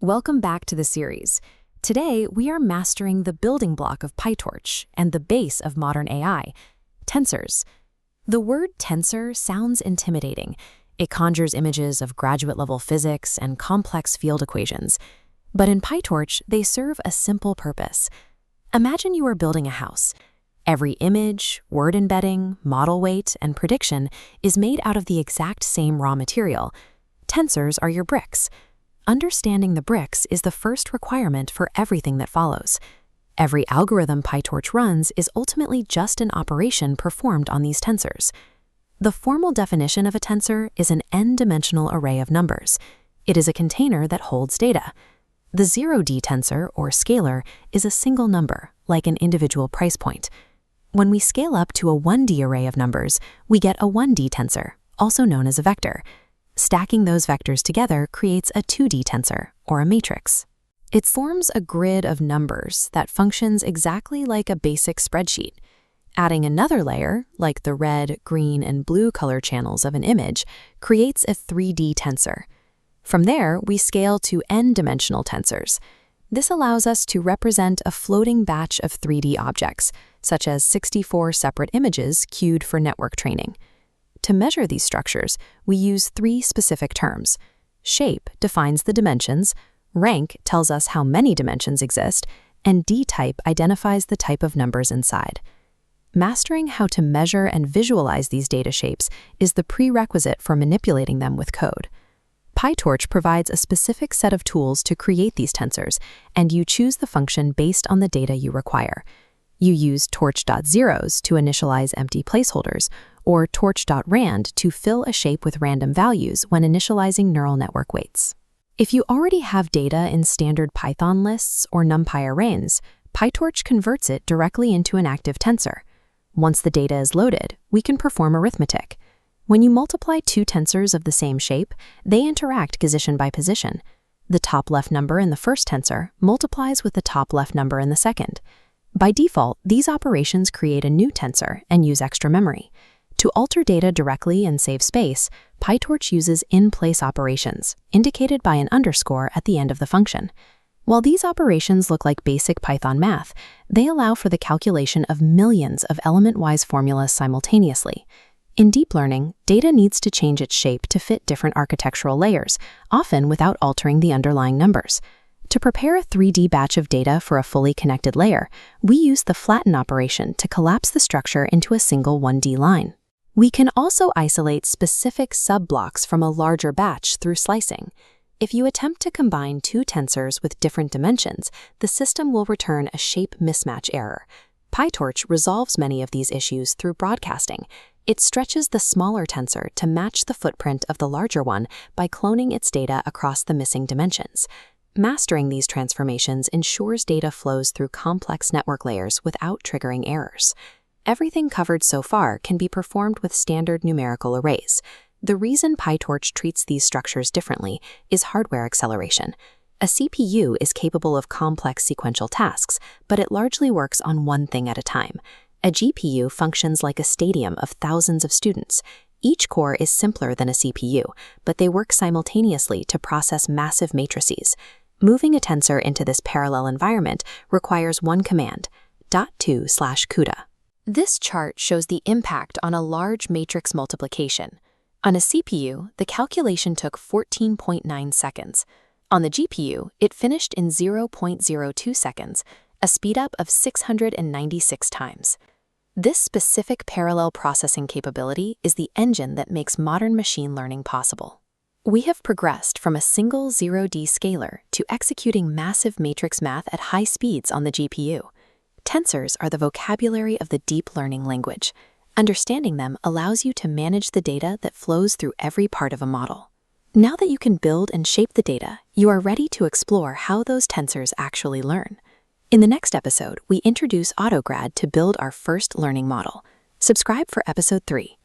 Welcome back to the series. Today, we are mastering the building block of PyTorch and the base of modern AI, tensors. The word tensor sounds intimidating. It conjures images of graduate-level physics and complex field equations. But in PyTorch, they serve a simple purpose. Imagine you are building a house. Every image, word embedding, model weight, and prediction is made out of the exact same raw material. Tensors are your bricks. Understanding the bricks is the first requirement for everything that follows. Every algorithm PyTorch runs is ultimately just an operation performed on these tensors. The formal definition of a tensor is an n-dimensional array of numbers. It is a container that holds data. The 0D tensor, or scalar, is a single number, like an individual price point. When we scale up to a 1D array of numbers, we get a 1D tensor, also known as a vector. Stacking those vectors together creates a 2D tensor, or a matrix. It forms a grid of numbers that functions exactly like a basic spreadsheet. Adding another layer, like the red, green, and blue color channels of an image, creates a 3D tensor. From there, we scale to n-dimensional tensors. This allows us to represent a floating batch of 3D objects, such as 64 separate images queued for network training. To measure these structures, we use three specific terms. Shape defines the dimensions, rank tells us how many dimensions exist, and dtype identifies the type of numbers inside. Mastering how to measure and visualize these data shapes is the prerequisite for manipulating them with code. PyTorch provides a specific set of tools to create these tensors, and you choose the function based on the data you require. You use torch.zeros to initialize empty placeholders, or torch.rand to fill a shape with random values when initializing neural network weights. If you already have data in standard Python lists or NumPy arrays, PyTorch converts it directly into an active tensor. Once the data is loaded, we can perform arithmetic. When you multiply two tensors of the same shape, they interact position by position. The top left number in the first tensor multiplies with the top left number in the second. By default, these operations create a new tensor and use extra memory. To alter data directly and save space, PyTorch uses in-place operations, indicated by an underscore at the end of the function. While these operations look like basic Python math, they allow for the calculation of millions of element-wise formulas simultaneously. In deep learning, data needs to change its shape to fit different architectural layers, often without altering the underlying numbers. To prepare a 3D batch of data for a fully connected layer, we use the flatten operation to collapse the structure into a single 1D line. We can also isolate specific subblocks from a larger batch through slicing. If you attempt to combine two tensors with different dimensions, the system will return a shape mismatch error. PyTorch resolves many of these issues through broadcasting. It stretches the smaller tensor to match the footprint of the larger one by cloning its data across the missing dimensions. Mastering these transformations ensures data flows through complex network layers without triggering errors. Everything covered so far can be performed with standard numerical arrays. The reason PyTorch treats these structures differently is hardware acceleration. A CPU is capable of complex sequential tasks, but it largely works on one thing at a time. A GPU functions like a stadium of thousands of students. Each core is simpler than a CPU, but they work simultaneously to process massive matrices. Moving a tensor into this parallel environment requires one command, .2/CUDA. This chart shows the impact on a large matrix multiplication. On a CPU, the calculation took 14.9 seconds. On the GPU, it finished in 0.02 seconds, a speedup of 696 times. This specific parallel processing capability is the engine that makes modern machine learning possible. We have progressed from a single 0D scalar to executing massive matrix math at high speeds on the GPU. Tensors are the vocabulary of the deep learning language. Understanding them allows you to manage the data that flows through every part of a model. Now that you can build and shape the data, you are ready to explore how those tensors actually learn. In the next episode, we introduce AutoGrad to build our first learning model. Subscribe for episode 3.